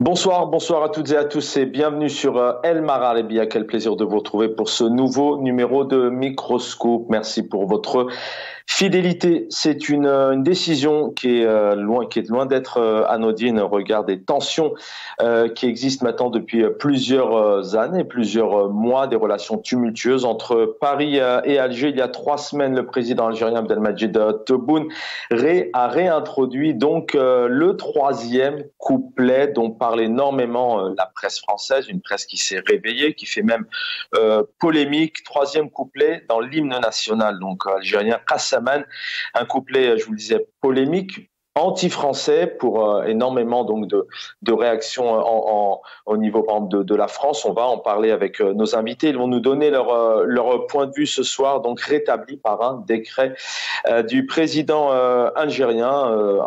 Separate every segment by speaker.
Speaker 1: Bonsoir à toutes et à tous et bienvenue sur El Marhalebiya. Quel plaisir de vous retrouver pour ce nouveau numéro de Microscope. Merci pour votre fidélité. C'est une décision qui est loin d'être anodine. Regarde des tensions qui existent maintenant depuis plusieurs années, plusieurs mois, des relations tumultueuses entre Paris et Alger. Il y a 3 semaines, le président algérien Abdelmadjid Tebboune a réintroduit donc le 3e couplet dont parle énormément la presse française, une presse qui s'est réveillée, qui fait même polémique. 3e couplet dans l'hymne national donc algérien, Kassaman, un couplet, je vous le disais, polémique, anti-français pour énormément donc de réactions au niveau par exemple, de la France. On va en parler avec nos invités. Ils vont nous donner leur point de vue ce soir, donc rétabli par un décret du président algérien.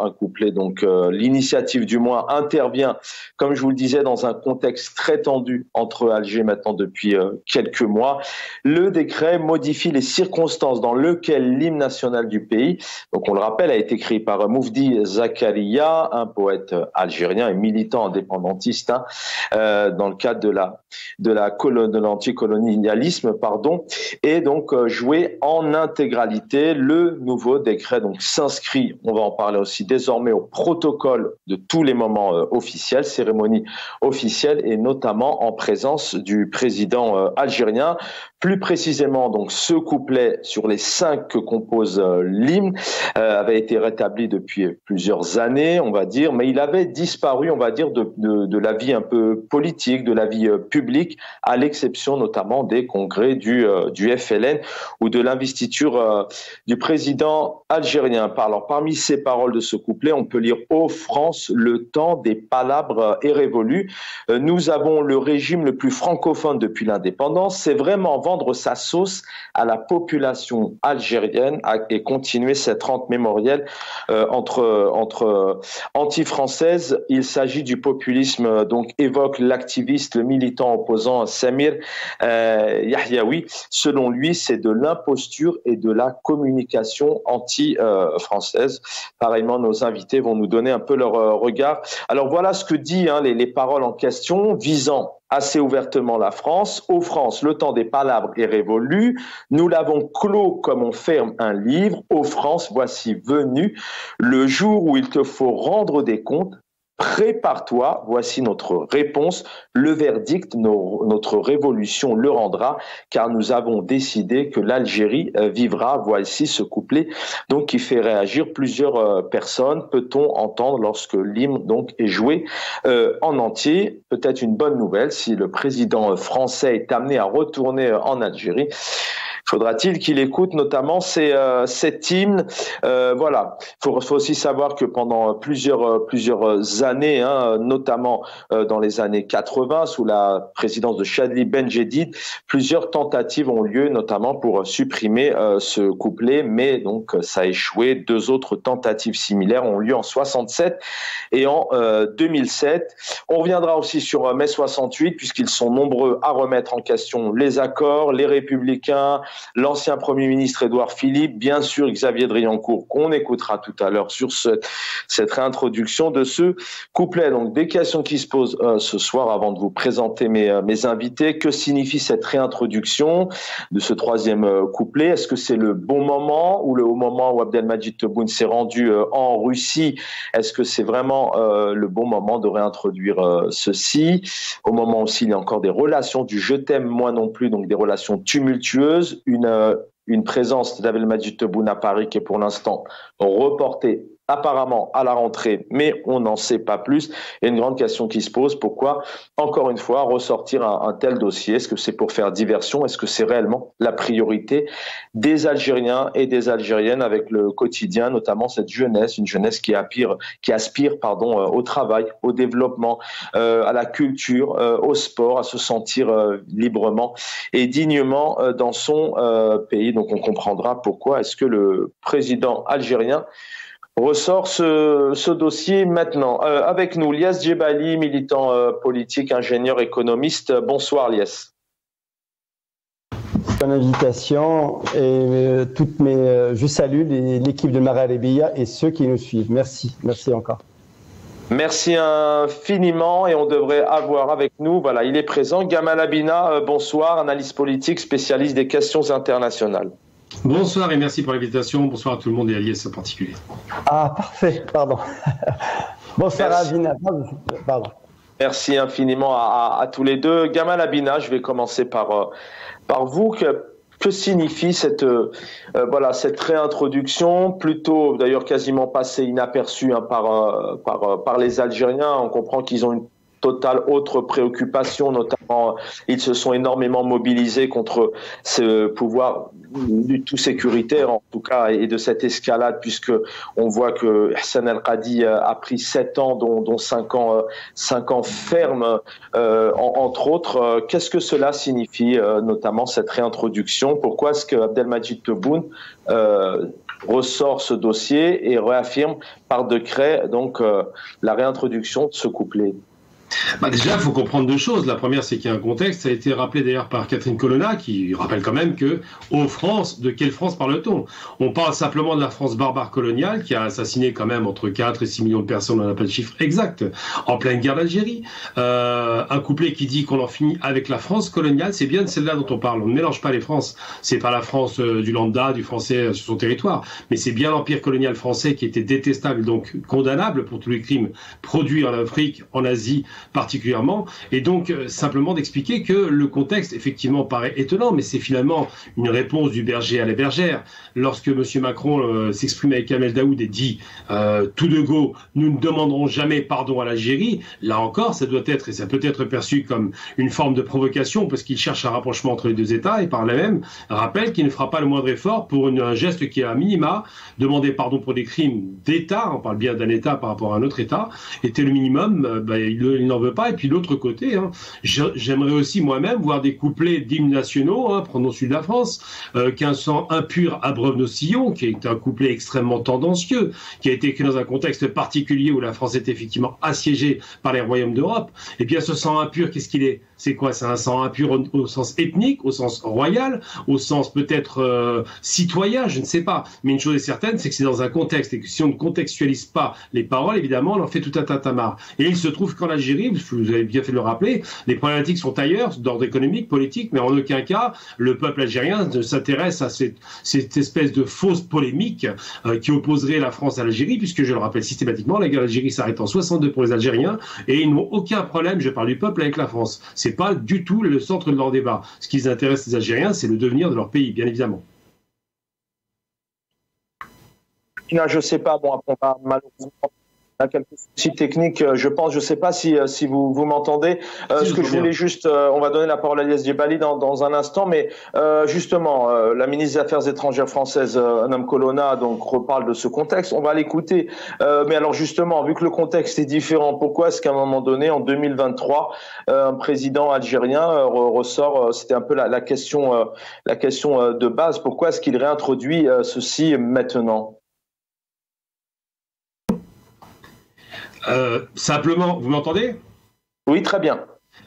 Speaker 1: Un couplet, donc l'initiative du moins intervient, comme je vous le disais, dans un contexte très tendu entre Alger maintenant depuis quelques mois. Le décret modifie les circonstances dans lesquelles l'hymne national du pays, donc on le rappelle, a été écrit par Moufdi Zakaria, un poète algérien et militant indépendantiste, dans le cadre de l'anticolonialisme, et donc joué en intégralité. Le nouveau décret donc s'inscrit, on va en parler aussi désormais, au protocole de tous les moments officiels, cérémonies officielles, et notamment en présence du président algérien. Plus précisément, donc, ce couplet sur les 5 que compose l'hymne avait été rétabli depuis plusieurs années, on va dire, mais il avait disparu, on va dire, de la vie un peu politique, de la vie publique, à l'exception notamment des congrès du FLN ou de l'investiture du président algérien. Alors, parmi ces paroles de ce couplet, on peut lire « Ô France, le temps des palabres est révolu. Nous avons le régime le plus francophone depuis l'indépendance. C'est vraiment vendre sa sauce à la population algérienne et continuer cette rente mémorielle entre anti-françaises. Il s'agit du populisme, donc évoque l'activiste, le militant opposant Samir Yahyaoui. Selon lui, c'est de l'imposture et de la communication anti-française. Pareillement, nos invités vont nous donner un peu leur regard. Alors voilà ce que dit les paroles en question, visant assez ouvertement la France. Ô France, le temps des palabres est révolu. Nous l'avons clos comme on ferme un livre. Ô France, voici venu le jour où il te faut rendre des comptes. Prépare-toi, voici notre réponse. Le verdict, notre révolution le rendra, car nous avons décidé que l'Algérie vivra. Voici ce couplet donc qui fait réagir plusieurs personnes. Peut-on entendre lorsque l'hymne donc est joué en entier? Peut-être une bonne nouvelle si le président français est amené à retourner en Algérie. Faudra-t-il qu'il écoute notamment cet hymne? Voilà. Faut aussi savoir que pendant plusieurs années, notamment dans les années 80, sous la présidence de Chadli Benjedid, plusieurs tentatives ont lieu, notamment pour supprimer ce couplet, mais donc ça a échoué. 2 autres tentatives similaires ont lieu en 67 et en 2007. On reviendra aussi sur mai 68, puisqu'ils sont nombreux à remettre en question les accords, les républicains, l'ancien Premier ministre Édouard Philippe, bien sûr Xavier Driancourt, qu'on écoutera tout à l'heure sur cette réintroduction de ce couplet. Donc des questions qui se posent ce soir avant de vous présenter mes invités. Que signifie cette réintroduction de ce 3e couplet? Est-ce que c'est le bon moment ou au moment où Abdelmadjid Tebboune s'est rendu en Russie? Est-ce que c'est vraiment le bon moment de réintroduire ceci? Au moment aussi, il y a encore des relations du je t'aime moi non plus, donc des relations tumultueuses, une présence d'Abdelmadjid Tebboune à Paris qui est pour l'instant reportée apparemment à la rentrée, mais on n'en sait pas plus. Il y a une grande question qui se pose, pourquoi, encore une fois, ressortir un tel dossier? Est-ce que c'est pour faire diversion? Est-ce que c'est réellement la priorité des Algériens et des Algériennes avec le quotidien, notamment cette jeunesse, une jeunesse qui aspire au travail, au développement, à la culture, au sport, à se sentir librement et dignement dans son pays? Donc on comprendra pourquoi est-ce que le président algérien ressort ce dossier maintenant. Avec nous, Lias Djebali, militant politique, ingénieur, économiste. Bonsoir Lias.
Speaker 2: Bonne invitation et je salue l'équipe de Marhalebiya et ceux qui nous suivent. Merci encore.
Speaker 1: Merci infiniment et on devrait avoir avec nous, voilà, il est présent, Gamal Abina, bonsoir, analyste politique, spécialiste des questions internationales.
Speaker 3: Bonsoir et merci pour l'invitation, bonsoir à tout le monde et à Lies en particulier.
Speaker 2: Ah, parfait, pardon. Bonsoir Abina, pardon.
Speaker 1: Merci infiniment à tous les deux. Gamal Abina, je vais commencer par vous. Que signifie cette réintroduction, plutôt d'ailleurs quasiment passée inaperçue par les Algériens. On comprend qu'ils ont une totale autre préoccupation, notamment ils se sont énormément mobilisés contre ce pouvoir du tout sécuritaire en tout cas et de cette escalade, puisque on voit que Hassan El-Qadi a pris 7 ans dont 5 ans fermes entre autres. Qu'est-ce que cela signifie, notamment cette réintroduction? Pourquoi est-ce que Abdelmadjid Tebboune ressort ce dossier et réaffirme par décret donc la réintroduction de ce couplet?
Speaker 3: Déjà, il faut comprendre deux choses. La première, c'est qu'il y a un contexte. Ça a été rappelé d'ailleurs par Catherine Colonna, qui rappelle quand même que, aux France, de quelle France parle-t-on? On parle simplement de la France barbare coloniale, qui a assassiné quand même entre 4 et 6 millions de personnes, on n'a pas de chiffre exact, en pleine guerre d'Algérie. Un couplet qui dit qu'on en finit avec la France coloniale, c'est bien de celle-là dont on parle. On ne mélange pas les France. C'est pas la France du lambda, du français sur son territoire, mais c'est bien l'empire colonial français qui était détestable, donc condamnable pour tous les crimes produits en Afrique, en Asie, particulièrement, et donc simplement d'expliquer que le contexte effectivement paraît étonnant, mais c'est finalement une réponse du berger à la bergère. Lorsque M. Macron s'exprime avec Kamel Daoud et dit tout de go, nous ne demanderons jamais pardon à l'Algérie, là encore ça doit être, et ça peut être perçu comme une forme de provocation, parce qu'il cherche un rapprochement entre les deux États, et par là même rappelle qu'il ne fera pas le moindre effort pour un geste qui est à minima, demander pardon pour des crimes d'État, on parle bien d'un État par rapport à un autre État, était le minimum, il n'en veut pas. Et puis de l'autre côté, j'aimerais aussi moi-même voir des couplets d'hymnes nationaux, prenons celui de la France, qu'un sang impur abreuve nos sillons, qui est un couplet extrêmement tendancieux, qui a été écrit dans un contexte particulier où la France est effectivement assiégée par les royaumes d'Europe. Et bien ce sang impur, qu'est-ce qu'il est? C'est quoi? C'est un sang impur au sens ethnique, au sens royal, au sens peut-être citoyen, je ne sais pas. Mais une chose est certaine, c'est que c'est dans un contexte, et que si on ne contextualise pas les paroles, évidemment, on en fait tout un tintamarre. Et il se trouve qu'en Algérie, vous avez bien fait de le rappeler, les problématiques sont ailleurs, d'ordre économique, politique, mais en aucun cas, le peuple algérien ne s'intéresse à cette espèce de fausse polémique qui opposerait la France à l'Algérie, puisque je le rappelle systématiquement, la guerre d'Algérie s'arrête en 62 pour les Algériens, et ils n'ont aucun problème, je parle du peuple, avec la France. C'est pas du tout le centre de leur débat. Ce qui les intéresse, les Algériens, c'est le devenir de leur pays, bien évidemment.
Speaker 1: Je ne sais pas, bon, après, malheureusement, on a quelques soucis techniques, je pense. Je ne sais pas si vous m'entendez. Ce que je voulais juste, on va donner la parole à Lies Djebali dans un instant, mais justement, la ministre des Affaires étrangères française, Mme Colonna, donc reparle de ce contexte. On va l'écouter. Mais alors justement, vu que le contexte est différent, pourquoi est-ce qu'à un moment donné, en 2023, un président algérien ressort, c'était un peu la question de base, pourquoi est-ce qu'il réintroduit ceci maintenant?
Speaker 3: Simplement, vous m'entendez?
Speaker 1: Oui, très bien.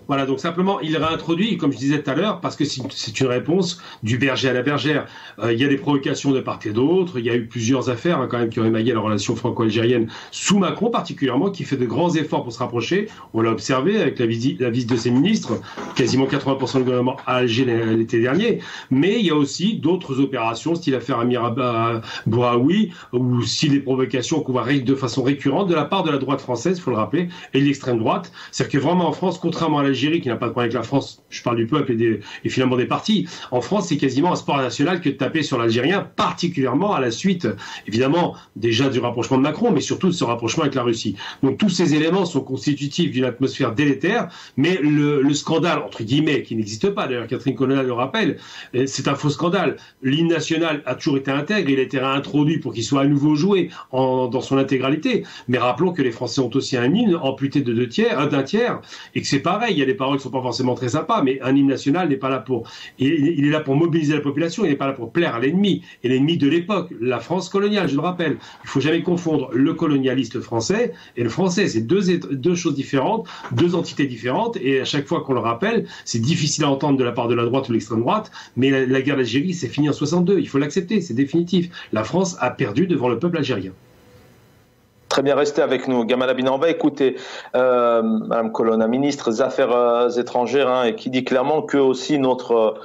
Speaker 3: Voilà, donc simplement, il réintroduit, comme je disais tout à l'heure, parce que c'est une réponse du berger à la bergère. Il y a des provocations de part et d'autre, il y a eu plusieurs affaires quand même qui ont émaillé la relation franco-algérienne, sous Macron particulièrement, qui fait de grands efforts pour se rapprocher. On l'a observé avec la visite de ses ministres, quasiment 80% du gouvernement à Alger l'été dernier. Mais il y a aussi d'autres opérations, style l'affaire Amir Bouraoui, ou si les provocations qu'on voit de façon récurrente de la part de la droite française, il faut le rappeler, et de l'extrême droite. C'est-à-dire que vraiment en France, contrairement à l'Algérie, qui n'a pas de problème avec la France, je parle du peuple et finalement des partis, en France, c'est quasiment un sport national que de taper sur l'Algérien, particulièrement à la suite, évidemment, déjà du rapprochement de Macron, mais surtout de ce rapprochement avec la Russie. Donc tous ces éléments sont constitutifs d'une atmosphère délétère, mais le scandale, entre guillemets, qui n'existe pas, d'ailleurs Catherine Colonna le rappelle, c'est un faux scandale. L'hymne national a toujours été intègre, il a été réintroduit pour qu'il soit à nouveau joué dans son intégralité, mais rappelons que les Français ont aussi un hymne amputé de d'un tiers, et que c'est pareil, il y a des paroles qui sont pas forcément très sympas, mais un hymne national n'est pas là pour... Il est là pour mobiliser la population, il n'est pas là pour plaire à l'ennemi, et l'ennemi de l'époque, la France coloniale, je le rappelle. Il faut jamais confondre le colonialiste français et le français, c'est deux choses différentes, deux entités différentes, et à chaque fois qu'on le rappelle, c'est difficile à entendre de la part de la droite ou de l'extrême droite, mais la guerre d'Algérie, c'est fini en 62, il faut l'accepter, c'est définitif. La France a perdu devant le peuple algérien.
Speaker 1: Très bien, restez avec nous. Gamal Abina, on va écouter Madame Colonna, ministre des Affaires étrangères, et qui dit clairement que aussi notre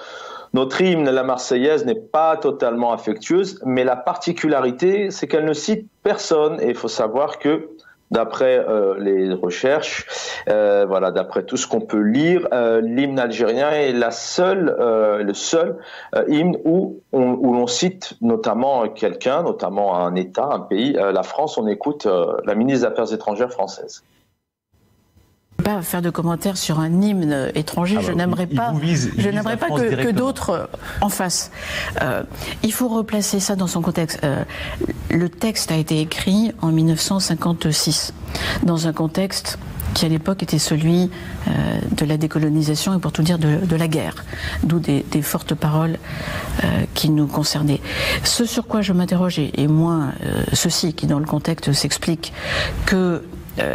Speaker 1: hymne, la Marseillaise, n'est pas totalement affectueuse, mais la particularité, c'est qu'elle ne cite personne. Et il faut savoir que, d'après les recherches, d'après tout ce qu'on peut lire, l'hymne algérien est le seul hymne où l'on cite notamment quelqu'un, notamment un État, un pays, la France. On écoute la ministre des Affaires étrangères française.
Speaker 4: Pas faire de commentaires sur un hymne étranger, je n'aimerais pas que d'autres en fassent. Il faut replacer ça dans son contexte. Le texte a été écrit en 1956, dans un contexte qui à l'époque était celui de la décolonisation et pour tout dire de la guerre, d'où des fortes paroles qui nous concernaient. Ce sur quoi je m'interroge, et moins ceci qui dans le contexte s'explique, que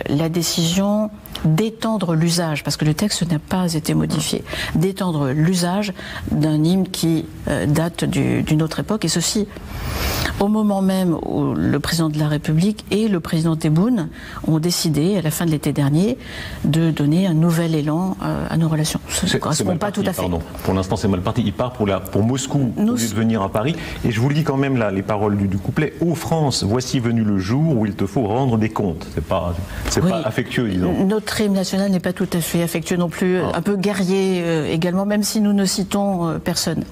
Speaker 4: la décision d'étendre l'usage, parce que le texte n'a pas été modifié, d'étendre l'usage d'un hymne qui date d'une autre époque, et ceci au moment même où le président de la République et le président Tebboune ont décidé, à la fin de l'été dernier, de donner un nouvel élan à nos relations. Ça ne correspond pas tout à fait.
Speaker 5: Pardon. Pour l'instant, c'est mal parti. Il part pour Moscou, au lieu de venir à Paris. Et je vous lis quand même là les paroles du couplet. « Ô France, voici venu le jour où il te faut rendre des comptes. » C'est pas affectueux, disons.
Speaker 4: Notre hymne national n'est pas tout à fait affectueux non plus, un peu guerrier également, même si nous ne citons personne.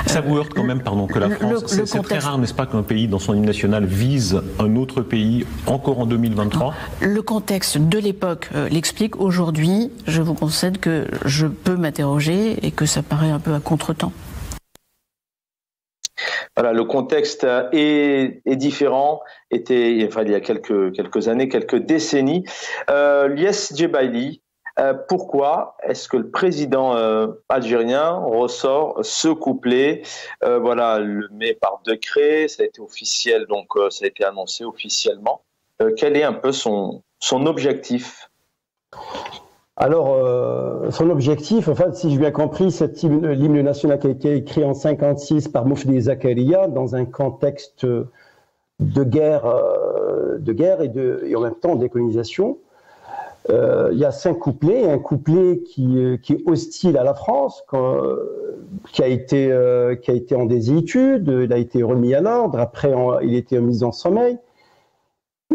Speaker 5: Ça vous heurte quand même, que la France, c'est très rare, n'est-ce pas, qu'un pays dans son hymne national vise un autre pays encore en 2023 ?
Speaker 4: Le contexte de l'époque l'explique. Aujourd'hui, je vous concède que je peux m'interroger et que ça paraît un peu à contre-temps.
Speaker 1: Voilà, le contexte est différent. Il y a quelques années, quelques décennies. Lies Djebaili, pourquoi est-ce que le président algérien ressort ce couplet, le met par décret, ça a été officiel, donc ça a été annoncé officiellement. Quel est un peu son objectif ?
Speaker 2: Alors, son objectif, si j'ai bien compris, l'hymne national qui a été écrit en 1956 par Moufdi Zakaria dans un contexte de guerre et en même temps de décolonisation. Il y a 5 couplets, un couplet qui est hostile à la France, qui a été en désuétude, il a été remis à l'ordre, après il a été mis en sommeil.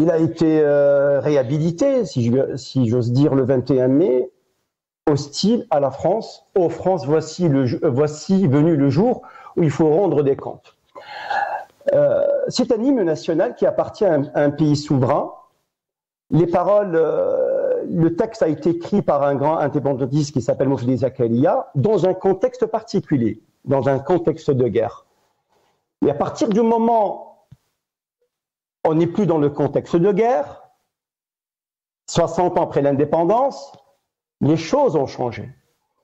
Speaker 2: Il a été réhabilité, si j'ose dire, le 21 mai, hostile à la France. « Ô France, voici venu le jour où il faut rendre des comptes. » C'est un hymne national qui appartient à un pays souverain. Les paroles, le texte a été écrit par un grand indépendantiste qui s'appelle Moufdi Zakaria, dans un contexte particulier, dans un contexte de guerre. Et à partir du moment on n'est plus dans le contexte de guerre, 60 ans après l'indépendance, les choses ont changé.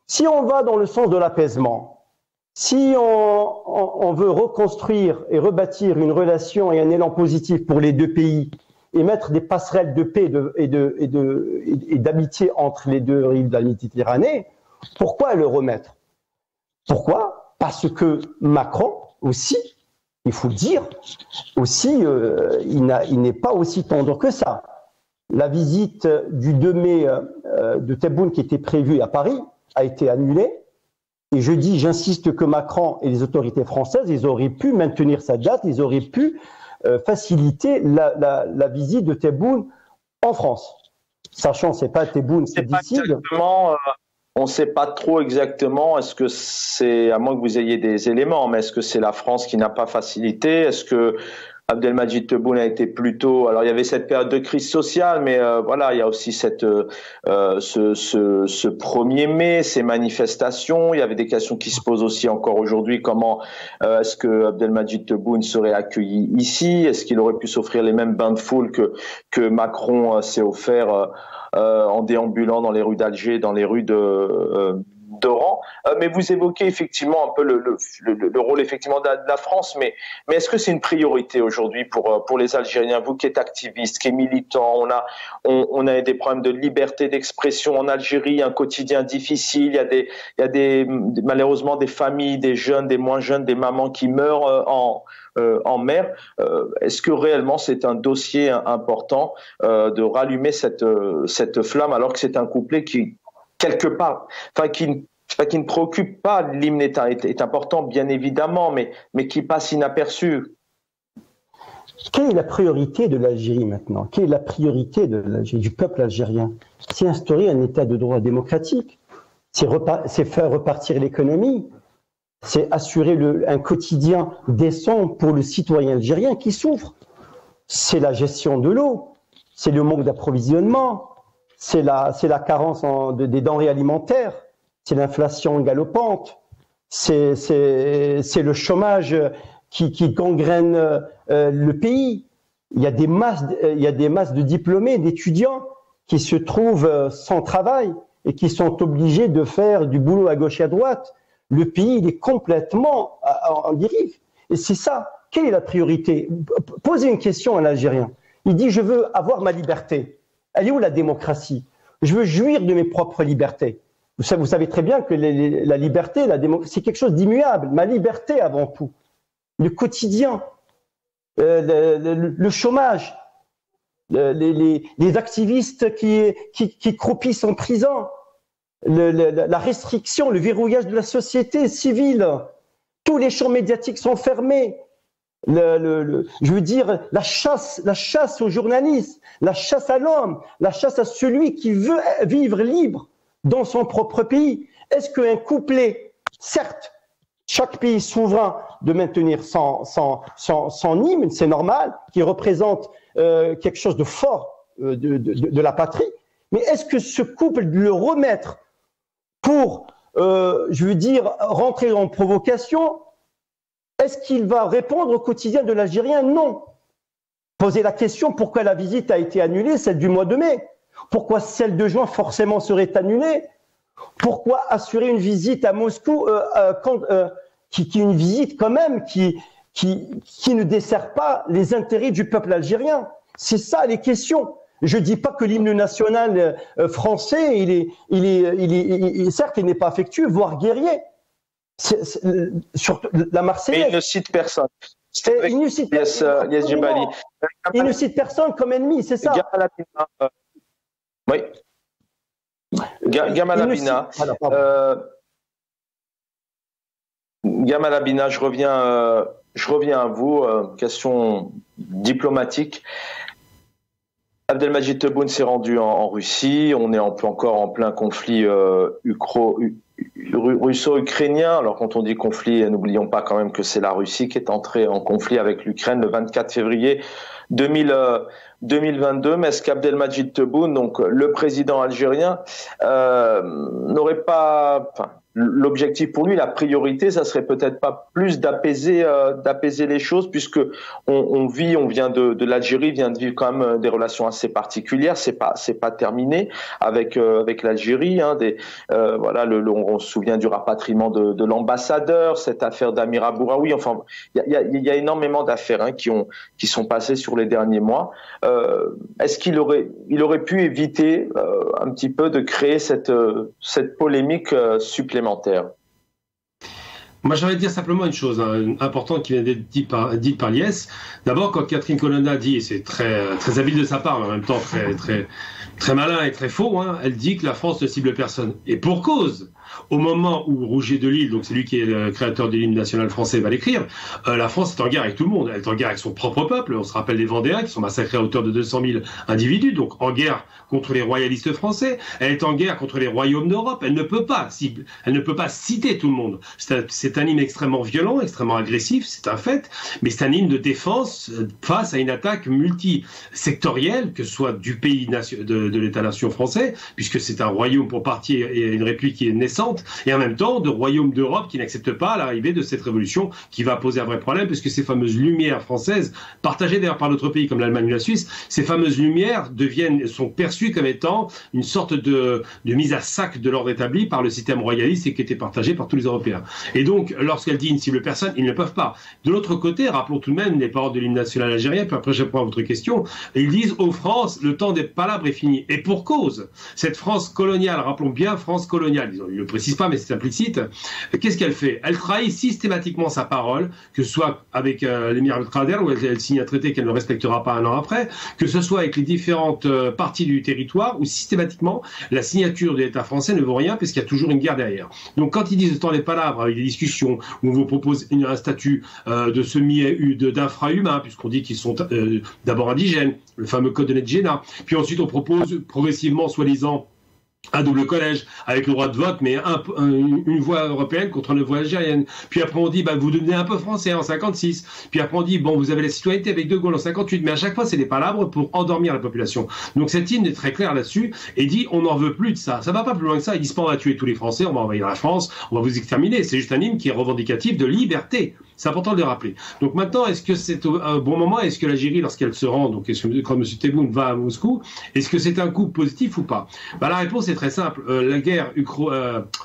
Speaker 2: Si on va dans le sens de l'apaisement, si on veut reconstruire et rebâtir une relation et un élan positif pour les deux pays et mettre des passerelles de paix et d'amitié entre les deux rives de la Méditerranée, pourquoi le remettre ? Pourquoi ? Parce que Macron aussi, il faut le dire, aussi, il n'est pas aussi tendre que ça. La visite du 2 mai de Tebboune qui était prévue à Paris a été annulée. Et j'insiste que Macron et les autorités françaises, ils auraient pu maintenir sa date, ils auraient pu faciliter la visite de Tebboune en France. Sachant, c'est pas Tebboune, c'est d'ici.
Speaker 1: On ne sait pas trop exactement, est-ce que c'est, à moins que vous ayez des éléments, mais est-ce que c'est la France qui n'a pas facilité ? Est-ce que Abdelmadjid Tebboune a été plutôt... Alors il y avait cette période de crise sociale, mais il y a aussi ce 1er mai, ces manifestations. Il y avait des questions qui se posent aussi encore aujourd'hui. Comment est-ce que Abdelmadjid Tebboune serait accueilli ici ? Est-ce qu'il aurait pu s'offrir les mêmes bains de foule que Macron s'est offert en déambulant dans les rues d'Alger, dans les rues d'Oran. Mais vous évoquez effectivement un peu le rôle effectivement de la France, mais est-ce que c'est une priorité aujourd'hui pour les Algériens, vous qui êtes activiste, qui êtes militant, on a des problèmes de liberté d'expression en Algérie, un quotidien difficile, il y a malheureusement des familles, des jeunes, des moins jeunes, des mamans qui meurent en mer. Est-ce que réellement c'est un dossier important de rallumer cette flamme alors que c'est un couplet qui, quelque part, qui ne préoccupe pas, l'hymne est important bien évidemment, mais qui passe inaperçu?
Speaker 2: Quelle est la priorité de l'Algérie maintenant? Quelle est la priorité de l'Algérie, du peuple algérien? C'est instaurer un état de droit démocratique, c'est faire repartir l'économie, c'est assurer un quotidien décent pour le citoyen algérien qui souffre. C'est la gestion de l'eau, c'est le manque d'approvisionnement, c'est la carence des denrées alimentaires, c'est l'inflation galopante, c'est le chômage qui gangrène le pays. Il y a des masses de diplômés, d'étudiants qui se trouvent sans travail et qui sont obligés de faire du boulot à gauche et à droite. Le pays, il est complètement en dérive. Et c'est ça. Quelle est la priorité? Posez une question à l'Algérien. Il dit, je veux avoir ma liberté. Elle est où la démocratie? Je veux jouir de mes propres libertés. Vous savez très bien que la liberté, c'est quelque chose d'immuable. Ma liberté avant tout. Le quotidien, le chômage, les activistes qui croupissent en prison, la restriction, le verrouillage de la société civile, tous les champs médiatiques sont fermés. Je veux dire, la chasse aux journalistes, la chasse à l'homme, la chasse à celui qui veut vivre libre dans son propre pays. Est-ce qu'un couplet, certes, chaque pays souverain de maintenir son hymne, c'est normal, qui représente quelque chose de fort de la patrie, mais est-ce que ce couple de le remettre pour, je veux dire, rentrer en provocation, est-ce qu'il va répondre au quotidien de l'Algérien? Non. Poser la question, pourquoi la visite a été annulée, celle du mois de mai? Pourquoi celle de juin forcément serait annulée? Pourquoi assurer une visite à Moscou qui est une visite quand même qui ne dessert pas les intérêts du peuple algérien? C'est ça les questions. Je dis pas que l'hymne national français, certes, il n'est pas affectueux, voire guerrier. Sur la Marseillaise.
Speaker 1: Mais il ne cite personne.
Speaker 2: Il ne cite personne. Il ne cite personne comme ennemi, c'est ça.
Speaker 1: Oui. Gamal Abina. Gamal Abina, je reviens à vous. Question diplomatique. Abdelmajid Tebboune s'est rendu en Russie. On est encore en plein conflit russo-ukrainien. Alors quand on dit conflit, n'oublions pas quand même que c'est la Russie qui est entrée en conflit avec l'Ukraine le 24 février 2022. Mais est-ce qu'Abdelmajid Tebboune, donc le président algérien, n'aurait pas... L'objectif pour lui, la priorité, ça serait peut-être pas plus d'apaiser les choses, puisque on vient de l'Algérie, vient de vivre quand même des relations assez particulières. C'est pas terminé avec l'Algérie. Hein, on se souvient du rapatriement de l'ambassadeur, cette affaire d'Amir Abouraoui. Enfin, il y a énormément d'affaires qui sont passées sur les derniers mois. Est-ce qu'il aurait pu éviter un petit peu de créer cette polémique supplémentaire?
Speaker 3: Moi, j'aimerais dire simplement une chose importante qui vient d'être dite par Liès. D'abord, quand Catherine Colonna dit, et c'est très, très habile de sa part, mais en même temps très, très, très malin et très faux, elle dit que la France ne cible personne. Et pour cause, au moment où Rouget de Lille, donc c'est lui qui est le créateur de l'hymne national français, va l'écrire, la France est en guerre avec tout le monde. Elle est en guerre avec son propre peuple. On se rappelle des Vendéens qui sont massacrés à hauteur de 200 000 individus, donc en guerre contre les royalistes français. Elle est en guerre contre les royaumes d'Europe. Elle ne peut pas citer tout le monde. C'est un hymne extrêmement violent, extrêmement agressif, c'est un fait, mais c'est un hymne de défense face à une attaque multisectorielle, que ce soit du pays de l'État-nation français, puisque c'est un royaume pour partie et une république qui est naissante, et en même temps de royaumes d'Europe qui n'acceptent pas l'arrivée de cette révolution qui va poser un vrai problème, puisque ces fameuses lumières françaises, partagées d'ailleurs par d'autres pays comme l'Allemagne ou la Suisse, ces fameuses lumières sont perçues comme étant une sorte de mise à sac de l'ordre établi par le système royaliste et qui était partagé par tous les Européens. Et donc, lorsqu'elle dit « ils ne ciblent personne », ils ne peuvent pas. De l'autre côté, rappelons tout de même les paroles de l'hymne national algérien, puis après je prends votre question, ils disent « aux France, le temps des palabres est fini ». ennemis. Et pour cause, cette France coloniale, rappelons bien France coloniale, ils ne le précisent pas mais c'est implicite, qu'est-ce qu'elle fait? Elle trahit systématiquement sa parole, que ce soit avec l'émir Abdelkader, où elle signe un traité qu'elle ne respectera pas un an après, que ce soit avec les différentes parties du territoire, où systématiquement la signature de l'État français ne vaut rien puisqu'il y a toujours une guerre derrière. Donc quand ils disent de temps les palabres avec des discussions où on vous propose un statut d'infra-humain, puisqu'on dit qu'ils sont d'abord indigènes, le fameux code de Nedjena, puis ensuite on propose progressivement, soi-disant, un double collège avec le droit de vote, mais une voix européenne contre une voix algérienne. Puis après on dit, vous devenez un peu français en 56. Puis après on dit, vous avez la citoyenneté avec De Gaulle en 58. Mais à chaque fois, c'est des palabres pour endormir la population. Donc cette hymne est très claire là-dessus et dit, on n'en veut plus de ça. Ça va pas plus loin que ça. Ils disent pas, on va tuer tous les Français, on va envahir la France, on va vous exterminer. C'est juste un hymne qui est revendicatif de liberté. C'est important de le rappeler. Donc maintenant, est-ce que c'est un bon moment? Est-ce que l'Algérie, lorsqu'elle se rend, donc quand M. Tebboune va à Moscou, est-ce que c'est un coup positif ou pas? La réponse est très simple. La guerre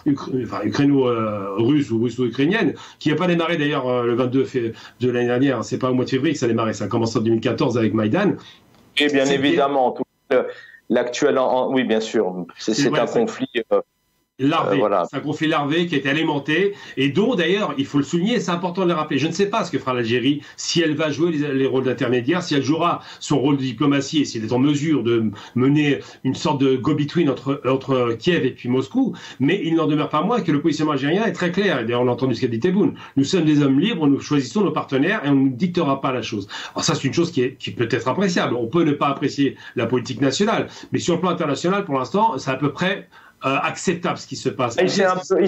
Speaker 3: ukraino-russe ou russo-ukrainienne, qui n'a pas démarré d'ailleurs le 22 de l'année dernière, c'est pas au mois de février que ça a démarré, ça a commencé en 2014 avec Maïdan.
Speaker 1: Et bien évidemment, l'actuel, oui bien sûr, c'est un conflit...
Speaker 3: larvé. C'est un conflit larvé qui a été alimenté et dont d'ailleurs, il faut le souligner, c'est important de le rappeler. Je ne sais pas ce que fera l'Algérie, si elle va jouer les rôles d'intermédiaire, si elle jouera son rôle de diplomatie et si elle est en mesure de mener une sorte de go-between entre Kiev et puis Moscou, mais il n'en demeure pas moins que le positionnement algérien est très clair. Et d'ailleurs, on l'a entendu ce qu'a dit Tebboune. Nous sommes des hommes libres, nous choisissons nos partenaires et on ne dictera pas la chose. Alors ça, c'est une chose qui peut être appréciable. On peut ne pas apprécier la politique nationale, mais sur le plan international, pour l'instant, c'est à peu près acceptable ce qui se passe.
Speaker 1: Il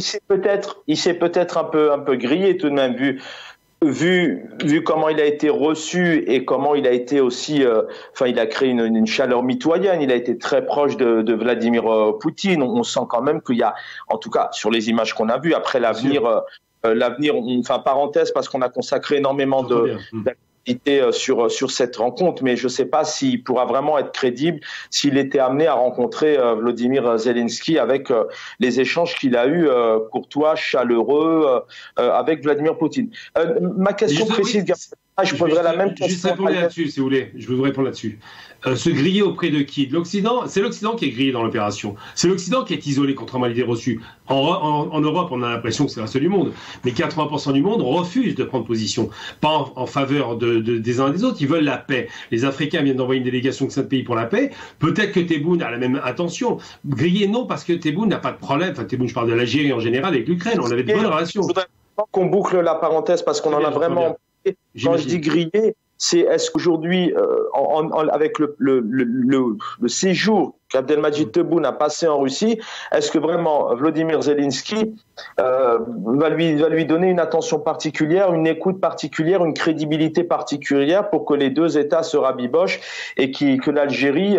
Speaker 1: s'est peut-être un peu grillé tout de même, vu comment il a été reçu et comment il a été aussi, il a créé une chaleur mitoyenne. Il a été très proche de Vladimir Poutine. On sent quand même qu'il y a, en tout cas sur les images qu'on a vues, après l'avenir, parenthèse parce qu'on a consacré énormément d'activités sur cette rencontre, mais je ne sais pas s'il pourra vraiment être crédible s'il était amené à rencontrer Volodymyr Zelensky avec les échanges qu'il a eus courtois, chaleureux avec Vladimir Poutine. Ma question précise, je poserai la même question.
Speaker 3: Juste répondre là-dessus, si vous voulez. Je vais vous répondre là-dessus. Se griller auprès de qui? De l'Occident? C'est l'Occident qui est grillé dans l'opération. C'est l'Occident qui est isolé, contrairement à l'idée reçue. En Europe, on a l'impression que c'est le reste du monde. Mais 80% du monde refuse de prendre position. Pas en faveur des uns et des autres. Ils veulent la paix. Les Africains viennent d'envoyer une délégation de 5 pays pour la paix. Peut-être que Tebboune a la même intention. Griller, non, parce que Tebboune n'a pas de problème. Enfin, Tebboune, je parle de l'Algérie en général, avec l'Ukraine. On avait de bonnes relations.
Speaker 1: Je voudrais qu'on boucle la parenthèse parce qu'on en a vraiment... Quand je dis griller, c'est est-ce qu'aujourd'hui, avec le séjour qu'Abdelmadjid Tebboune a passé en Russie, est-ce que vraiment Volodymyr Zelensky va lui donner une attention particulière, une écoute particulière, une crédibilité particulière pour que les deux États se rabibochent et que l'Algérie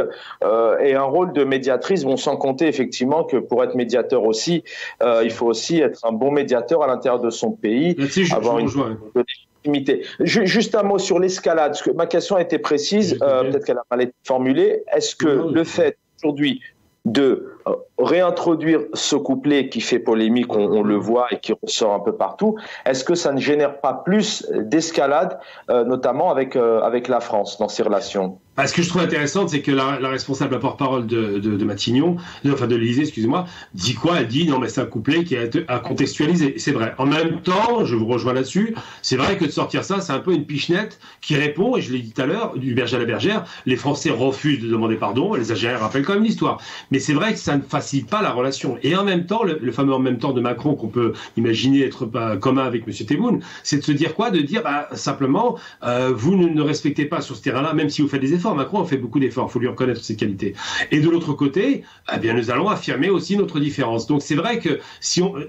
Speaker 1: ait un rôle de médiatrice, sans compter effectivement que pour être médiateur aussi, il faut aussi être un bon médiateur à l'intérieur de son pays, avoir une légitimité. Juste un mot sur l'escalade, parce que ma question a été précise, peut-être qu'elle a mal été formulée. Est-ce que le fait aujourd'hui de réintroduire ce couplet qui fait polémique, on le voit et qui ressort un peu partout, est-ce que ça ne génère pas plus d'escalade, notamment avec la France dans ces relations?
Speaker 3: Ce que je trouve intéressant, c'est que la responsable, la porte-parole de Matignon, de l'Élysée, excusez-moi, dit quoi? Elle dit non mais c'est un couplet qui est à contextualiser. C'est vrai. En même temps, je vous rejoins là-dessus, c'est vrai que de sortir ça, c'est un peu une pichenette qui répond, et je l'ai dit tout à l'heure, du berger à la bergère, les Français refusent de demander pardon, les Algériens rappellent quand même l'histoire. Mais c'est vrai que ça ne facilite pas la relation. Et en même temps, le fameux en même temps de Macron qu'on peut imaginer être pas commun avec M. Tebboune, c'est de se dire quoi? De dire simplement, vous ne respectez pas sur ce terrain-là, même si vous faites des efforts. Macron a fait beaucoup d'efforts, il faut lui reconnaître ses qualités. Et de l'autre côté, nous allons affirmer aussi notre différence. Donc c'est vrai que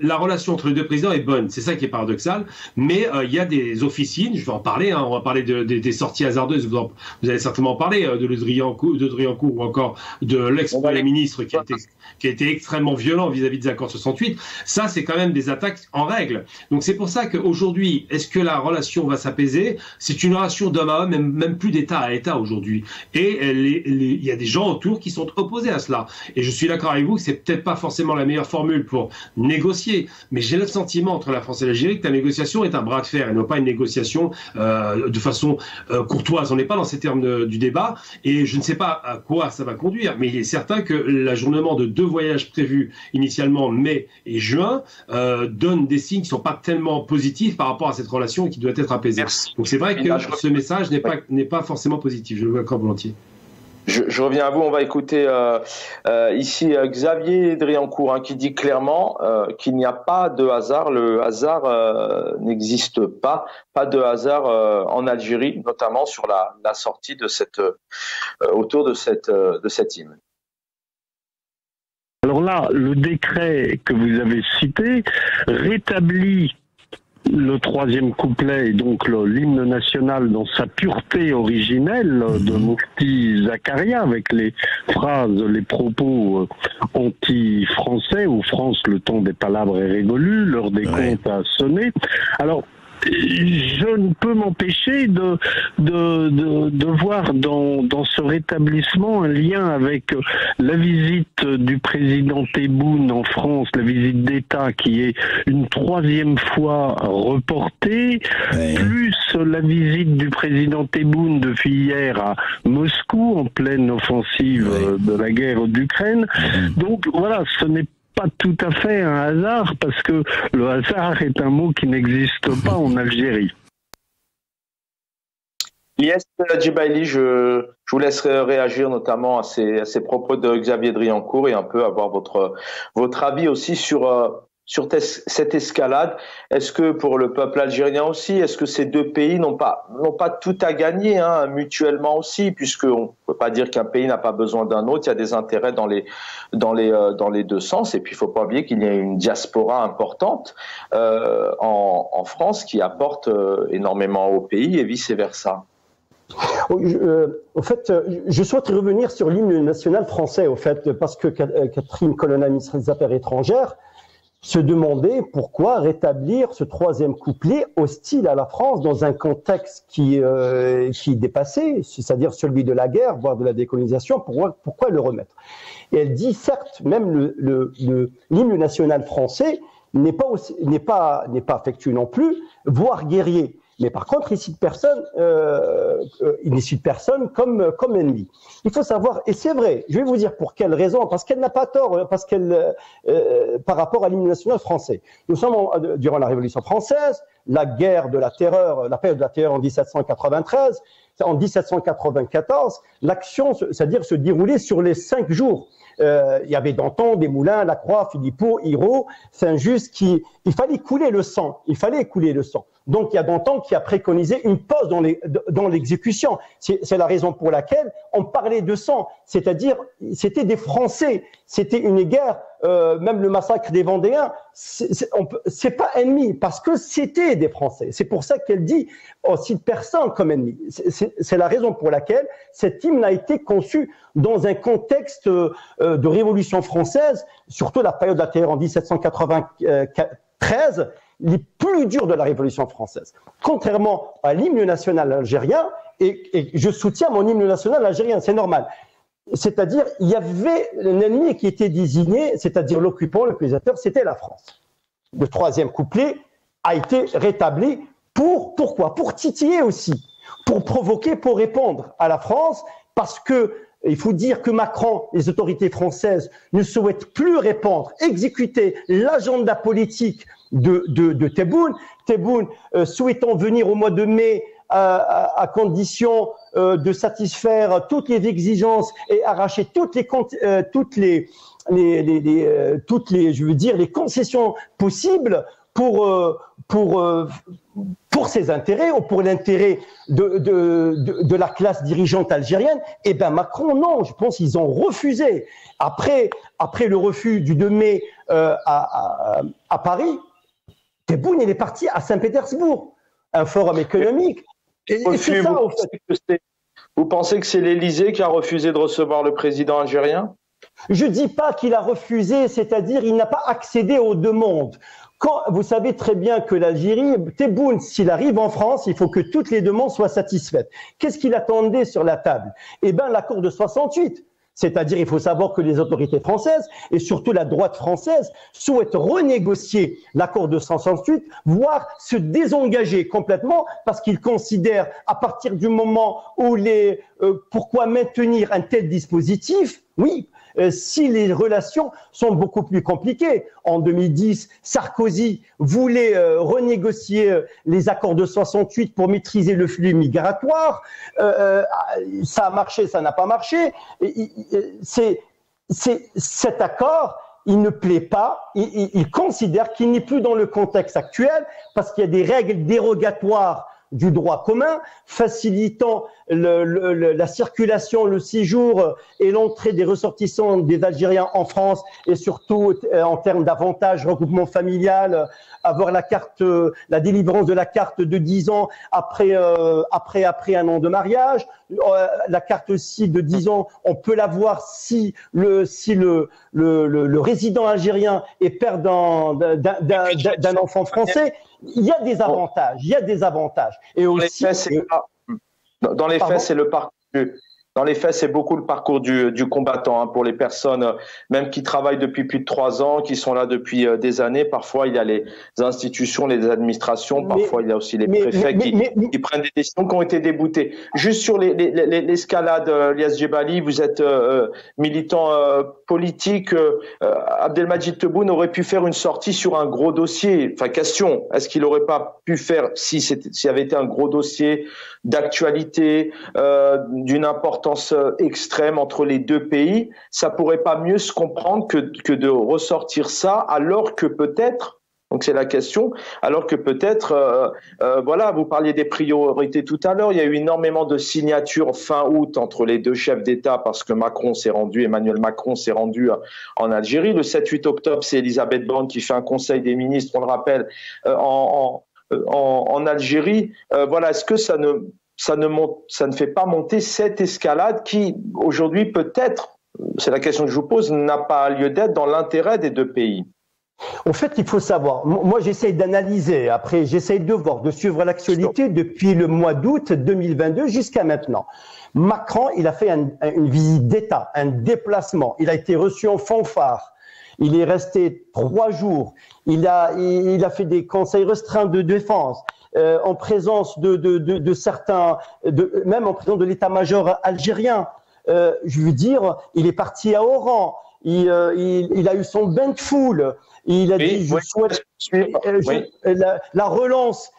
Speaker 3: la relation entre les deux présidents est bonne, c'est ça qui est paradoxal, mais il y a des officines, je vais en parler, on va parler des sorties hasardeuses, vous allez certainement en parler, de Driancourt ou encore de l'ex-premier ministre qui a été qui a été extrêmement violent vis-à-vis des accords 68, ça c'est quand même des attaques en règle. Donc c'est pour ça qu'aujourd'hui, est-ce que la relation va s'apaiser? C'est une relation d'homme à homme, même plus d'État à État aujourd'hui. Et il y a des gens autour qui sont opposés à cela. Et je suis d'accord avec vous que c'est peut-être pas forcément la meilleure formule pour négocier, mais j'ai le sentiment entre la France et l'Algérie que la négociation est un bras de fer et non pas une négociation de façon courtoise. On n'est pas dans ces termes du débat et je ne sais pas à quoi ça va conduire, mais il est certain que l'ajournement de 2 voyages prévus initialement mai et juin donne des signes qui ne sont pas tellement positifs par rapport à cette relation qui doit être apaisée.
Speaker 1: Merci.
Speaker 3: Donc c'est vrai que ce message n'est pas forcément positif, je le accorde volontiers.
Speaker 1: Je reviens à vous, on va écouter ici Xavier Driancourt qui dit clairement qu'il n'y a pas de hasard, le hasard n'existe pas de hasard en Algérie, notamment sur la sortie de autour de cette hymne.
Speaker 6: Alors là, le décret que vous avez cité rétablit le 3e couplet, et donc l'hymne national dans sa pureté originelle de Mufti Zakaria, avec les phrases, les propos anti-français, où France, le temps des palabres est révolu, l'heure des comptes a sonné. Alors, je ne peux m'empêcher de voir dans ce rétablissement un lien avec la visite du président Tebboune en France, la visite d'État qui est une 3e fois reportée, plus la visite du président Tebboune depuis hier à Moscou en pleine offensive de la guerre d'Ukraine. Donc voilà, ce n'est pas tout à fait un hasard, parce que le hasard est un mot qui n'existe pas en Algérie.
Speaker 1: Lies Djibaili, je vous laisserai réagir notamment à ces propos de Xavier Driancourt et un peu avoir votre avis aussi sur cette escalade. Est-ce que pour le peuple algérien aussi, est-ce que ces 2 pays n'ont pas tout à gagner mutuellement aussi, puisqu'on ne peut pas dire qu'un pays n'a pas besoin d'un autre, il y a des intérêts dans les 2 sens, et puis il ne faut pas oublier qu'il y a une diaspora importante en France qui apporte énormément au pays et vice-versa.
Speaker 2: Au fait, je souhaite revenir sur l'hymne national français, au fait, parce que Catherine Colonna, ministre des Affaires étrangères, se demander pourquoi rétablir ce 3e couplet hostile à la France dans un contexte qui dépassait, c'est-à-dire celui de la guerre, voire de la décolonisation, pourquoi le remettre? Et elle dit, certes, même l'hymne national français n'est pas affectueux non plus, voire guerrier. Mais par contre, il ne cite personne comme ennemi. Il faut savoir, et c'est vrai, je vais vous dire pour quelle raison, parce qu'elle n'a pas tort, parce qu'elle, par rapport à l'hymne national français. Nous sommes durant la Révolution française, la guerre de la terreur, la période de la terreur en 1793, en 1794, l'action, c'est-à-dire se déroulait sur les 5 jours. Il y avait Danton, Desmoulins, Lacroix, Philippot, Hirault, Saint-Just, il fallait couler le sang. Donc il y a Danton qui a préconisé une pause dans l'exécution. C'est la raison pour laquelle on parlait de sang, c'est-à-dire c'était des Français, c'était une guerre, même le massacre des Vendéens, c'est pas ennemi parce que c'était des Français. C'est pour ça qu'elle dit on cite personne comme ennemi. C'est la raison pour laquelle cet hymne a été conçu dans un contexte de révolution française, surtout la période de la terreur en 1793. Les plus durs de la Révolution française. Contrairement à l'hymne national algérien, et je soutiens mon hymne national algérien, c'est normal. C'est-à-dire, il y avait un ennemi qui était désigné, c'est-à-dire l'occupant, le colonisateur, c'était la France. Le 3e couplet a été rétabli pourquoi? Pour titiller aussi, pour provoquer, pour répondre à la France, parce que il faut dire que Macron, les autorités françaises, ne souhaitent plus répandre, exécuter l'agenda politique de Tebboune. Tebboune souhaitant venir au mois de mai à condition de satisfaire toutes les exigences et arracher toutes les concessions possibles pour ses intérêts ou pour l'intérêt de la classe dirigeante algérienne. Eh ben Macron, non, je pense qu'ils ont refusé. Après le refus du 2 mai à Paris, Tebboune, il est parti à Saint-Pétersbourg, un forum économique. Et c'est ça,
Speaker 1: vous pensez que c'est l'Élysée qui a refusé de recevoir le président algérien?
Speaker 2: Je ne dis pas qu'il a refusé, c'est-à-dire il n'a pas accédé aux demandes. Quand vous savez très bien que l'Algérie, Tebboune, s'il arrive en France, il faut que toutes les demandes soient satisfaites. Qu'est-ce qu'il attendait sur la table? Eh bien, l'accord de 68. C'est-à-dire, il faut savoir que les autorités françaises, et surtout la droite française, souhaitent renégocier l'accord de 68, voire se désengager complètement, parce qu'ils considèrent, à partir du moment où pourquoi maintenir un tel dispositif? Oui, si les relations sont beaucoup plus compliquées. En 2010, Sarkozy voulait renégocier les accords de 68 pour maîtriser le flux migratoire. Ça a marché, ça n'a pas marché. Cet accord, il ne plaît pas. Il considère qu'il n'est plus dans le contexte actuel parce qu'il y a des règles dérogatoires du droit commun, facilitant la circulation, le séjour et l'entrée des ressortissants des Algériens en France, et surtout en termes d'avantages, regroupement familial, avoir la carte, la délivrance de la carte de 10 ans après un an de mariage, la carte aussi de 10 ans, on peut l'avoir si le résident algérien est père d'un enfant français. Il y a des avantages, Et aussi,
Speaker 1: dans les faits, c'est le parcours. Dans les faits, c'est beaucoup le parcours du combattant pour les personnes, même qui travaillent depuis plus de 3 ans, qui sont là depuis des années. Parfois, il y a les institutions, les administrations. Parfois, il y a aussi les préfets qui prennent des décisions qui ont été déboutées. Juste sur l'escalade, Lyes Djebali, vous êtes militant politique. Abdelmadjid Tebboune aurait pu faire une sortie sur un gros dossier. Enfin, question, est-ce qu'il n'aurait pas pu faire, s'il y avait été un gros dossier d'actualité, d'une importance extrême entre les deux pays, ça pourrait pas mieux se comprendre que de ressortir ça, alors que peut-être, donc c'est la question, alors que peut-être, voilà, vous parliez des priorités tout à l'heure, il y a eu énormément de signatures fin août entre les deux chefs d'État parce que Emmanuel Macron s'est rendu en Algérie. Le 7-8 octobre, c'est Elisabeth Borne qui fait un conseil des ministres, on le rappelle, en Algérie. Voilà, est-ce que ça ne fait pas monter cette escalade qui, aujourd'hui, peut-être, c'est la question que je vous pose, n'a pas lieu d'être dans l'intérêt des deux pays?
Speaker 2: En fait, il faut savoir, moi j'essaie d'analyser, après j'essaie de voir, de suivre l'actualité depuis le mois d'août 2022 jusqu'à maintenant. Macron, il a fait une visite d'État, un déplacement, il a été reçu en fanfare. Il est resté 3 jours. Il a fait des conseils restreints de défense, en présence de certains, même en présence de l'état-major algérien. Je veux dire, il est parti à Oran. Il a eu son bain de foule. Il a dit, je souhaite la relance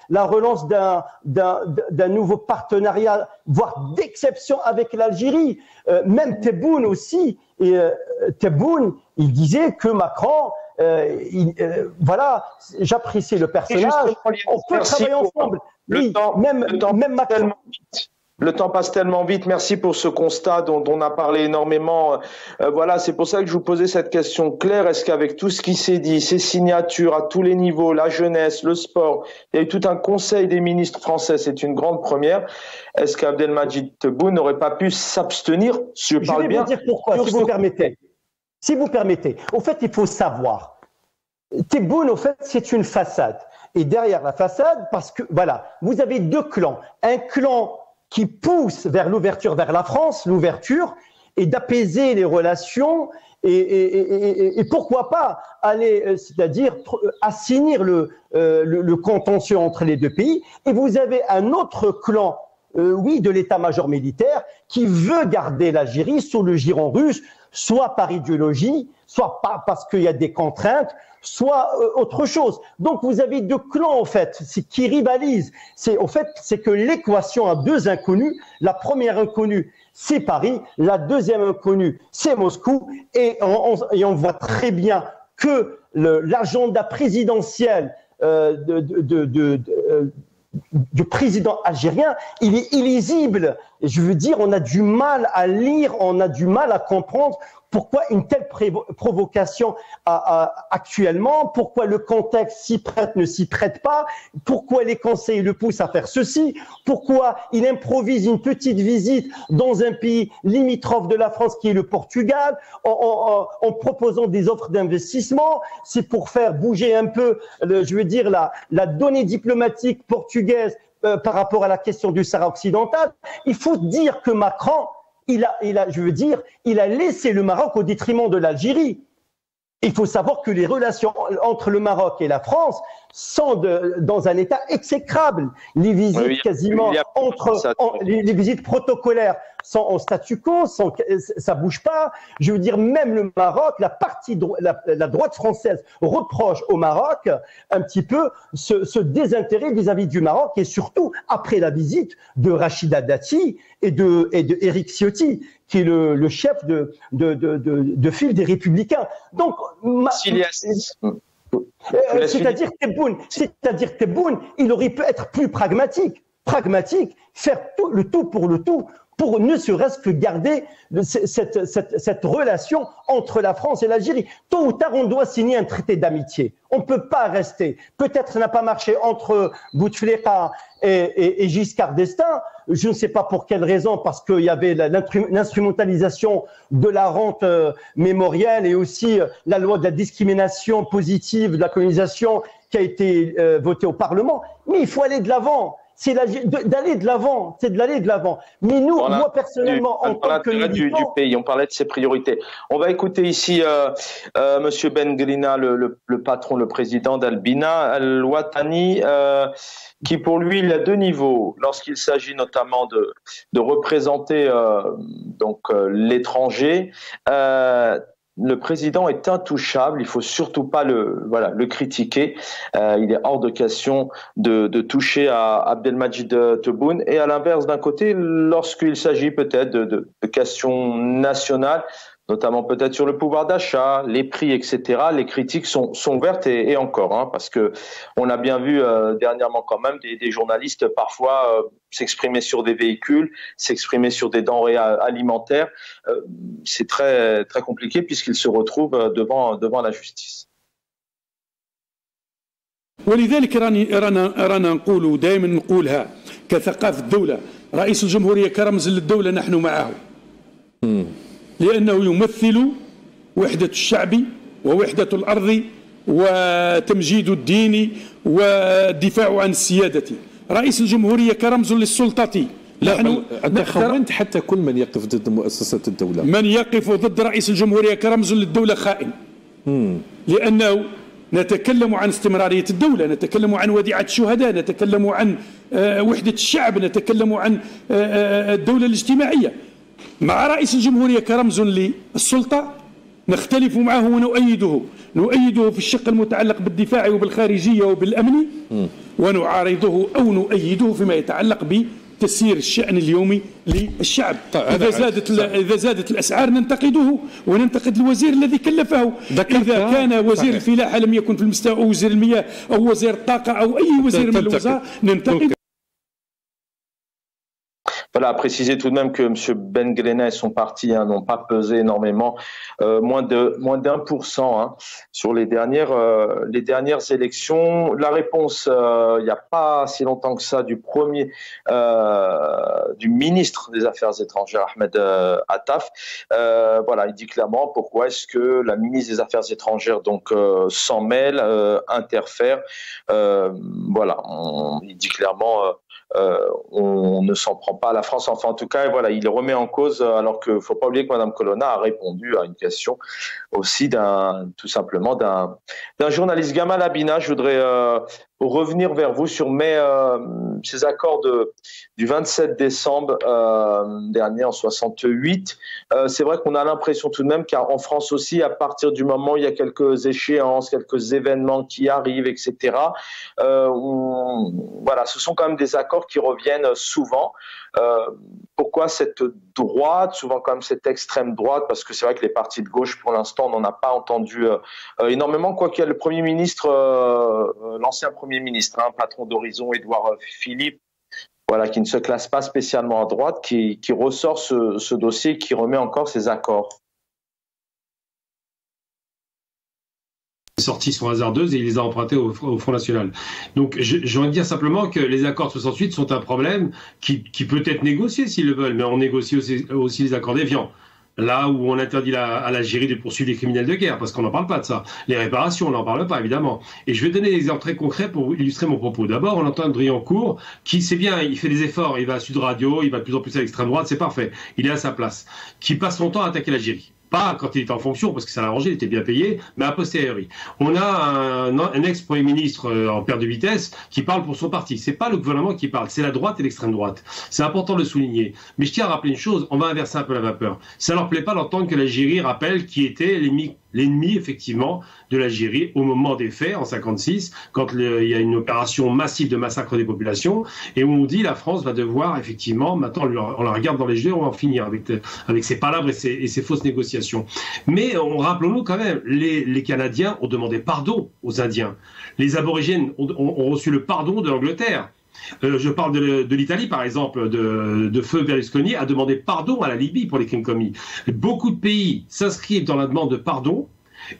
Speaker 2: d'un nouveau partenariat, voire d'exception avec l'Algérie. Même Tebboune aussi. Et Tebboune, il disait que Macron, voilà, j'apprécie le personnage. On peut travailler ensemble. Oui, même Macron.
Speaker 1: Le temps passe tellement vite. Merci pour ce constat dont on a parlé énormément. Voilà, c'est pour ça que je vous posais cette question claire. Est-ce qu'avec tout ce qui s'est dit, ces signatures à tous les niveaux, la jeunesse, le sport, il y a eu tout un conseil des ministres français, c'est une grande première. Est-ce qu'Abdelmadjid Tebboune n'aurait pas pu s'abstenir?
Speaker 2: Je vais vous dire pourquoi, si vous permettez. Si vous permettez. Au fait, il faut savoir. Tebboune, au fait, c'est une façade. Et derrière la façade, parce que, voilà, vous avez 2 clans. Un clan qui pousse vers l'ouverture, vers la France, l'ouverture, et d'apaiser les relations, et pourquoi pas aller, c'est-à-dire assainir le contentieux entre les deux pays. Et vous avez un autre clan, oui, de l'état-major militaire, qui veut garder l'Algérie sous le giron russe, soit par idéologie, soit pas parce qu'il y a des contraintes, soit autre chose. Donc vous avez 2 clans en fait qui rivalisent. C'est que l'équation a 2 inconnus. La première inconnue, c'est Paris. La deuxième inconnue, c'est Moscou. Et on voit très bien que l'agenda présidentiel du président algérien, il est illisible Et je veux dire, on a du mal à lire, on a du mal à comprendre pourquoi une telle provocation actuellement, pourquoi le contexte s'y prête, ne s'y prête pas, pourquoi les conseils le poussent à faire ceci, pourquoi il improvise une petite visite dans un pays limitrophe de la France qui est le Portugal, en proposant des offres d'investissement. C'est pour faire bouger un peu, je veux dire, la donnée diplomatique portugaise par rapport à la question du Sahara occidental. Il faut dire que Macron, il a laissé le Maroc au détriment de l'Algérie. Il faut savoir que les relations entre le Maroc et la France sont dans un état exécrable. Les visites les visites protocolaires sont en statu quo, ça bouge pas. Je veux dire, même le Maroc, la droite française reproche au Maroc un petit peu ce désintérêt vis-à-vis du Maroc, et surtout après la visite de Rachida Dati et de Éric Ciotti, qui est le chef de file des Républicains. Donc, c'est-à-dire que Tebboune, il aurait pu être plus pragmatique, faire le tout pour ne serait-ce que garder cette relation entre la France et l'Algérie. Tôt ou tard, on doit signer un traité d'amitié. On ne peut pas rester. Peut-être ça n'a pas marché entre Bouteflika et Giscard d'Estaing. Je ne sais pas pour quelle raison, parce qu'il y avait l'instrumentalisation de la rente mémorielle et aussi la loi de la discrimination positive de la colonisation qui a été votée au Parlement. Mais il faut aller de l'avant. C'est d'aller de l'avant, Mais nous, moi personnellement, en tant que militant,
Speaker 1: du pays, on parlait de ses priorités. On va écouter ici Monsieur Ben Grina, le patron, le président d'Al-Bina Al-Watani, qui pour lui, il a deux niveaux. Lorsqu'il s'agit notamment de représenter l'étranger. Le président est intouchable, il faut surtout pas le critiquer. Il est hors de question de toucher à Abdelmadjid Tebboune. Et à l'inverse, d'un côté, lorsqu'il s'agit peut-être de questions nationales, notamment peut-être sur le pouvoir d'achat, les prix, etc. Les critiques sont ouvertes et encore, parce que on a bien vu dernièrement quand même des journalistes parfois s'exprimer sur des véhicules, s'exprimer sur des denrées alimentaires. C'est très très compliqué puisqu'ils se retrouvent devant la justice.
Speaker 7: ولذلك رانا نقول دائما نقولها كثقافة الدولة رئيس الجمهورية كرمز للدولة نحن معه لأنه يمثل وحدة الشعب ووحدة الأرض وتمجيد الدين والدفاع عن السيادة. رئيس الجمهورية كرمز للسلطة.
Speaker 8: نحن خونت حتى كل من يقف ضد مؤسسة الدولة.
Speaker 7: من يقف ضد رئيس الجمهورية كرمز للدولة خائن. لأنه نتكلم عن استمرارية الدولة، نتكلم عن وديعة الشهداء، نتكلم عن وحدة الشعب، نتكلم عن الدولة الاجتماعية. مع رئيس الجمهورية كرمز للسلطة نختلف معه ونؤيده في الشق المتعلق بالدفاع وبالخارجية وبالأمن، ونعارضه أو نؤيده فيما يتعلق بتسيير الشأن اليومي للشعب. إذا زادت الأسعار ننتقده وننتقد الوزير الذي كلفه. إذا كان وزير الفلاحة لم يكن في المستوى، أو وزير المياه أو وزير الطاقة أو أي وزير من الوزراء ننتقد.
Speaker 1: Voilà, à préciser tout de même que M. Ben Grina et son parti n'ont pas pesé énormément, moins d'1% sur les dernières élections. La réponse, il n'y a pas si longtemps que ça, du ministre des Affaires étrangères, Ahmed Attaf. Il dit clairement pourquoi est-ce que la ministre des Affaires étrangères s'en mêle, interfère. Il dit clairement. On ne s'en prend pas à la France, enfin en tout cas, il remet en cause, alors qu'il ne faut pas oublier que Mme Colonna a répondu à une question aussi tout simplement d'un journaliste. Gamal Abina, je voudrais revenir vers vous sur ces accords du 27 décembre dernier en 68. C'est vrai qu'on a l'impression tout de même qu'en France aussi, à partir du moment où il y a quelques échéances, quelques événements qui arrivent, etc., ce sont quand même des accords qui reviennent souvent. Pourquoi cette droite, souvent quand même cette extrême droite, parce que c'est vrai que les partis de gauche, pour l'instant, on n'en a pas entendu énormément, quoi qu'il y a le Premier ministre, l'ancien Premier ministre, patron d'Horizon, Édouard Philippe, voilà, qui ne se classe pas spécialement à droite, qui ressort ce dossier, qui remet encore ces accords.
Speaker 3: Les sorties sont hasardeuses et il les a empruntés au Front National. Donc, j'ai envie de dire simplement que les accords de 68 sont un problème qui peut être négocié s'ils le veulent, mais on négocie aussi les accords d'Évian. Là où on interdit à l'Algérie de poursuivre les criminels de guerre, parce qu'on n'en parle pas de ça. Les réparations, on n'en parle pas, évidemment. Et je vais donner des exemples très concrets pour illustrer mon propos. D'abord, on entend Driancourt, qui, c'est bien, il fait des efforts, il va à Sud Radio, il va de plus en plus à l'extrême droite, c'est parfait. Il est à sa place. Qui passe son temps à attaquer l'Algérie. Pas quand il était en fonction, parce que ça l'arrangeait, il était bien payé, mais a posteriori. On a un ex-premier ministre en perte de vitesse qui parle pour son parti. C'est pas le gouvernement qui parle, c'est la droite et l'extrême droite. C'est important de le souligner. Mais je tiens à rappeler une chose, on va inverser un peu la vapeur. Ça leur plaît pas d'entendre que l'Algérie rappelle qui était l'ennemi, effectivement, de l'Algérie au moment des faits, en 56, quand il y a une opération massive de massacre des populations, et où on dit la France va devoir, effectivement, maintenant on la regarde dans les yeux, on va en finir avec ces palabres et ces fausses négociations. Mais rappelons-nous quand même, les Canadiens ont demandé pardon aux Indiens. Les aborigènes ont reçu le pardon de l'Angleterre. Je parle de l'Italie, par exemple, de Feu Berlusconi a demandé pardon à la Libye pour les crimes commis. Beaucoup de pays s'inscrivent dans la demande de pardon.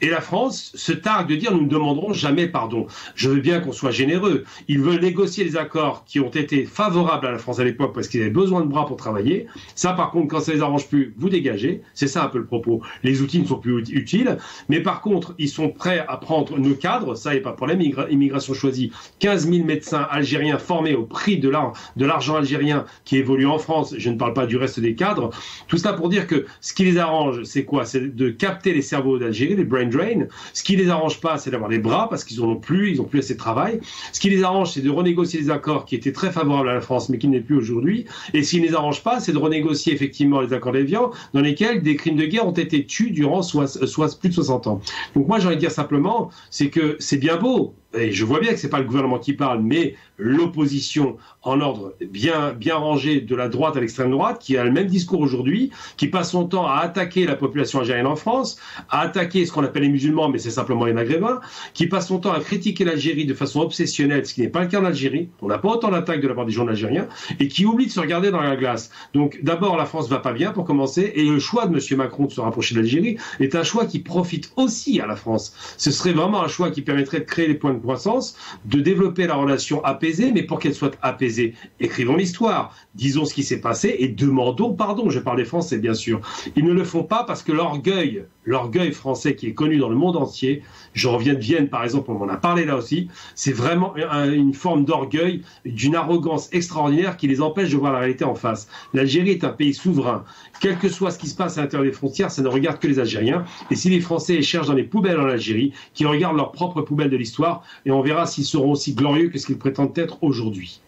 Speaker 3: Et la France se targue de dire nous ne demanderons jamais pardon. Je veux bien qu'on soit généreux. Ils veulent négocier les accords qui ont été favorables à la France à l'époque parce qu'ils avaient besoin de bras pour travailler. Ça, par contre, quand ça les arrange plus, vous dégagez. C'est ça un peu le propos. Les outils ne sont plus utiles. Mais par contre, ils sont prêts à prendre nos cadres. Ça, il n'y a pas de problème. Immigration choisie. 15 000 médecins algériens formés au prix de l'argent algérien qui évolue en France. Je ne parle pas du reste des cadres. Tout cela pour dire que ce qui les arrange, c'est quoi? C'est de capter les cerveaux d'Algérie, les brain drain. Ce qui les arrange pas, c'est d'avoir des bras parce qu'ils en ont plus, ils ont plus assez de travail. Ce qui les arrange, c'est de renégocier les accords qui étaient très favorables à la France, mais qui n'est plus aujourd'hui. Et ce qui ne les arrange pas, c'est de renégocier effectivement les accords d'Évian, dans lesquels des crimes de guerre ont été tués durant plus de 60 ans. Donc moi, j'ai envie de dire simplement, c'est que c'est bien beau. Et je vois bien que c'est pas le gouvernement qui parle, mais l'opposition en ordre bien rangé de la droite à l'extrême droite, qui a le même discours aujourd'hui, qui passe son temps à attaquer la population algérienne en France, à attaquer ce qu'on appelle les musulmans, mais c'est simplement les maghrébins, qui passe son temps à critiquer l'Algérie de façon obsessionnelle, ce qui n'est pas le cas en Algérie. On n'a pas autant d'attaques de la part des journalistes algériens, et qui oublie de se regarder dans la glace. Donc d'abord, la France va pas bien pour commencer, et le choix de M. Macron de se rapprocher de l'Algérie est un choix qui profite aussi à la France. Ce serait vraiment un choix qui permettrait de créer les points de croissance, de développer la relation apaisée, mais pour qu'elle soit apaisée, écrivons l'histoire, disons ce qui s'est passé et demandons pardon. Je parle des Français, bien sûr. Ils ne le font pas parce que l'orgueil français qui est connu dans le monde entier, je reviens de Vienne par exemple, on en a parlé là aussi, c'est vraiment une forme d'orgueil, d'une arrogance extraordinaire qui les empêche de voir la réalité en face. L'Algérie est un pays souverain. Quel que soit ce qui se passe à l'intérieur des frontières, ça ne regarde que les Algériens. Et si les Français cherchent dans les poubelles en Algérie, qu'ils regardent leurs propres poubelles de l'histoire, et on verra s'ils seront aussi glorieux que ce qu'ils prétendent être aujourd'hui.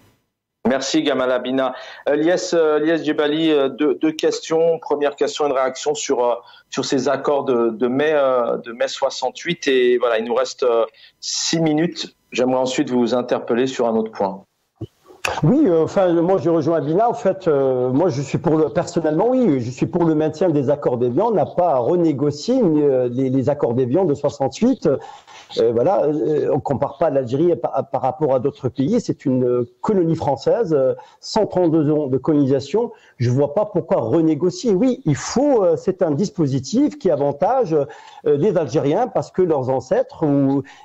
Speaker 1: Merci Gamal Abina. Lies Djebali, deux questions. Première question, une réaction sur ces accords de mai 68. Et voilà, il nous reste 6 minutes. J'aimerais ensuite vous interpeller sur un autre point.
Speaker 2: Oui, moi je rejoins Abina. En fait, moi je suis personnellement, oui, je suis pour le maintien des accords d'Évian. On n'a pas à renégocier les accords d'Évian de 68. Voilà, on compare pas l'Algérie par rapport à d'autres pays. C'est une colonie française, 132 ans de colonisation. Je vois pas pourquoi renégocier. Oui, il faut. C'est un dispositif qui avantage les Algériens parce que leurs ancêtres,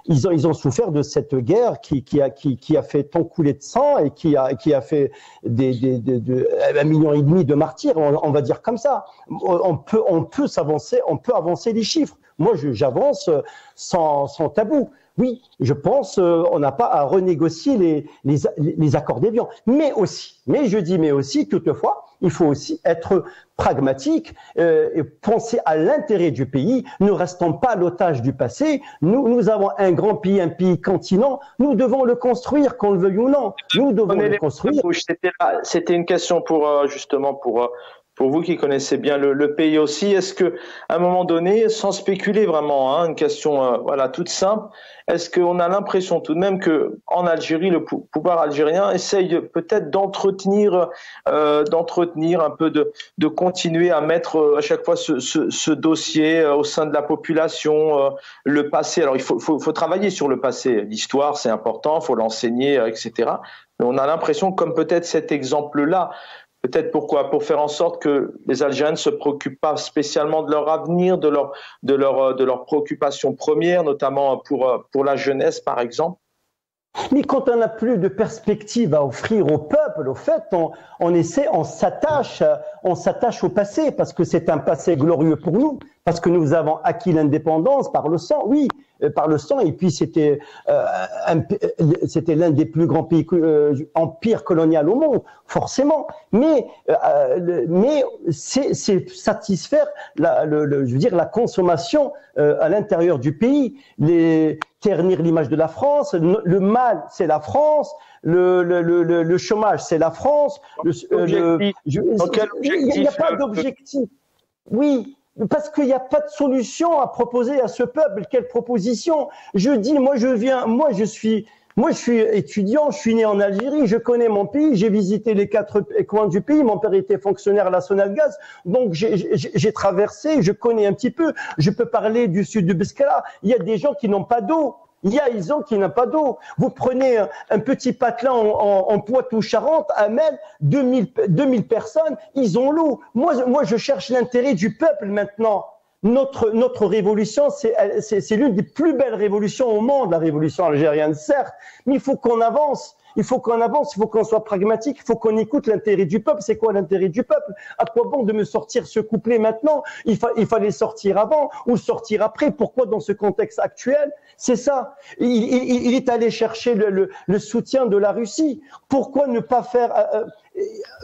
Speaker 2: ils ont souffert de cette guerre qui a fait tant couler de sang et qui a fait 1,5 million de martyrs. On va dire comme ça. On peut s'avancer, on peut avancer les chiffres. Moi, j'avance sans tabou. Oui, je pense on n'a pas à renégocier les accords d'Évian. Mais aussi, toutefois, il faut aussi être pragmatique et penser à l'intérêt du pays. Ne restons pas à l'otage du passé. Nous avons un grand pays, un pays continent. Nous devons le construire, qu'on le veuille ou non. Nous devons le construire.
Speaker 1: C'était une question pour Pour vous qui connaissez bien le pays aussi, est-ce que, à un moment donné, sans spéculer vraiment, une question toute simple, est-ce qu'on a l'impression tout de même que en Algérie, le pouvoir algérien essaye peut-être d'entretenir un peu, de continuer à mettre à chaque fois ce dossier au sein de la population, le passé. Alors il faut travailler sur le passé. L'histoire, c'est important, il faut l'enseigner, etc. Mais on a l'impression, comme peut-être cet exemple-là. Peut-être pourquoi? Pour faire en sorte que les Algériens ne se préoccupent pas spécialement de leur avenir, de leurs préoccupations premières, notamment pour la jeunesse, par exemple.
Speaker 2: Mais quand on n'a plus de perspective à offrir au peuple, au fait, on s'attache au passé, parce que c'est un passé glorieux pour nous, parce que nous avons acquis l'indépendance par le sang, oui, par le sang, et puis c'était l'un des plus grands empires coloniaux au monde, forcément. Mais c'est satisfaire la consommation à l'intérieur du pays, ternir l'image de la France. Le mal, c'est la France. Le chômage, c'est la France. Il n'y a pas d'objectif. Oui. Parce qu'il n'y a pas de solution à proposer à ce peuple. Quelle proposition? Je dis, moi je suis étudiant, je suis né en Algérie, je connais mon pays, j'ai visité les 4 coins du pays, mon père était fonctionnaire à la Sonalgaz, donc j'ai traversé, je connais un petit peu, je peux parler du sud de Beskala. Il y a des gens qui n'ont pas d'eau. Il y a des gens qui n'ont pas d'eau. Vous prenez un petit patelin en Poitou-Charentes, à Mel, 2000 personnes, ils ont l'eau. Moi, je cherche l'intérêt du peuple maintenant. Notre révolution, c'est l'une des plus belles révolutions au monde, la révolution algérienne, certes, mais il faut qu'on avance. Il faut qu'on soit pragmatique, il faut qu'on écoute l'intérêt du peuple. C'est quoi l'intérêt du peuple? À quoi bon de me sortir ce couplet maintenant? Il fallait sortir avant ou sortir après. Pourquoi dans ce contexte actuel? C'est ça. Il est allé chercher le soutien de la Russie. Pourquoi ne pas faire...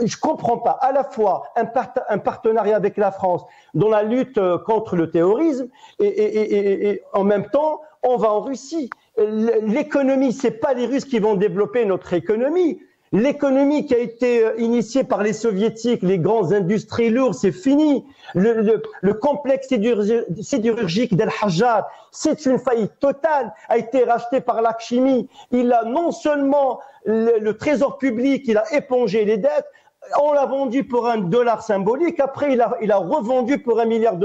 Speaker 2: je comprends pas. À la fois un partenariat avec la France dans la lutte contre le terrorisme et en même temps, on va en Russie. L'économie, c'est pas les Russes qui vont développer notre économie. L'économie qui a été initiée par les Soviétiques, les grandes industries lourdes, c'est fini. Le complexe sidérurgique d'Al-Hajjat, c'est une faillite totale, a été racheté par l'Akshimi. Il a non seulement le trésor public, il a épongé les dettes, on l'a vendu pour $1 symbolique, après il a revendu pour $1 milliard.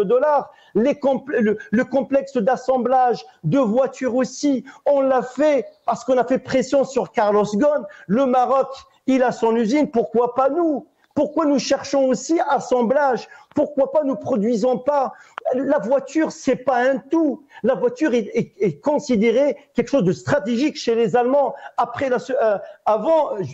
Speaker 2: Le complexe d'assemblage de voitures aussi, on l'a fait parce qu'on a fait pression sur Carlos Ghosn. Le Maroc, il a son usine, pourquoi pas nous? Pourquoi nous cherchons aussi assemblage? Pourquoi pas nous produisons pas? La voiture, c'est pas un tout. La voiture est considérée quelque chose de stratégique chez les Allemands.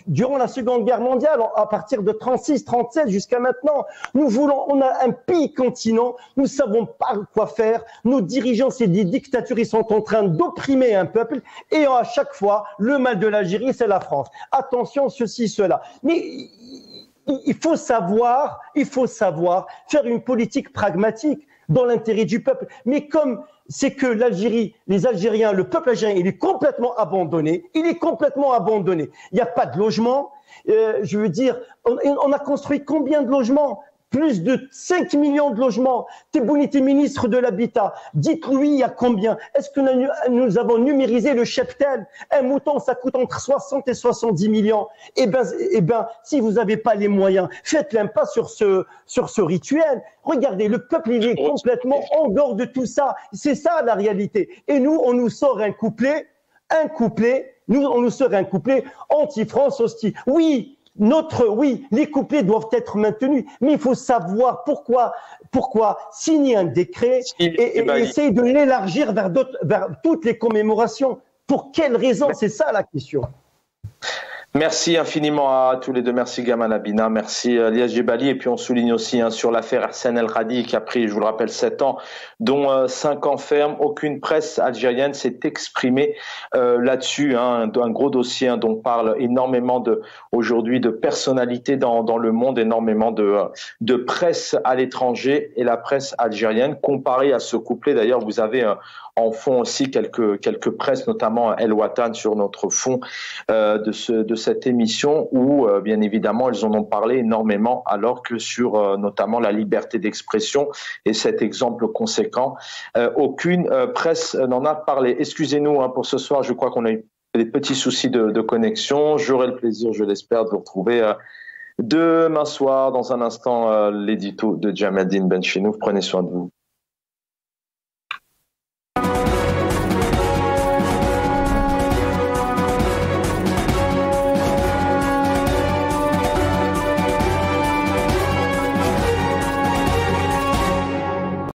Speaker 2: Durant la Seconde Guerre mondiale, à partir de 36, 37 jusqu'à maintenant, on a un pays continent, nous savons pas quoi faire. Nos dirigeants, c'est des dictatures, ils sont en train d'opprimer un peuple et à chaque fois, le mal de l'Algérie, c'est la France. Attention, ceci, cela. Mais il faut savoir faire une politique pragmatique dans l'intérêt du peuple. Mais comme c'est que les Algériens, le peuple algérien, il est complètement abandonné. Il n'y a pas de logement. Je veux dire, on a construit combien de logements? Plus de 5 millions de logements. Tebboune était ministre de l'Habitat. Dites-lui, il y a combien? Est-ce que nous avons numérisé le cheptel? Un mouton, ça coûte entre 60 et 70 millions. Eh ben, si vous n'avez pas les moyens, faites l'impasse sur ce rituel. Regardez, le peuple, il est complètement en dehors de tout ça. C'est ça, la réalité. Et nous, on nous sort un couplet, on nous sort un couplet anti-France, hostile. Oui, les couplets doivent être maintenus, mais il faut savoir pourquoi signer un décret et essayer de l'élargir vers toutes les commémorations. Pour quelles raisons? C'est ça la question.
Speaker 1: Merci infiniment à tous les deux. Merci Gamal Abina, merci Lias Jebali. Et puis on souligne aussi sur l'affaire Arsène El Radi qui a pris, je vous le rappelle, 7 ans, dont 5 ans ferme. Aucune presse algérienne s'est exprimée là-dessus. Un gros dossier dont parle énormément aujourd'hui de personnalités dans le monde, énormément de presse à l'étranger et la presse algérienne. Comparée à ce couplet, d'ailleurs, vous avez en fond aussi quelques presses, notamment El Watan sur notre fond de cette émission où, bien évidemment, ils en ont parlé énormément, alors que sur notamment la liberté d'expression et cet exemple conséquent, aucune presse n'en a parlé. Excusez-nous pour ce soir, je crois qu'on a eu des petits soucis de connexion. J'aurai le plaisir, je l'espère, de vous retrouver demain soir. Dans un instant, l'édito de Jamaldine Benchenou. Prenez soin de vous.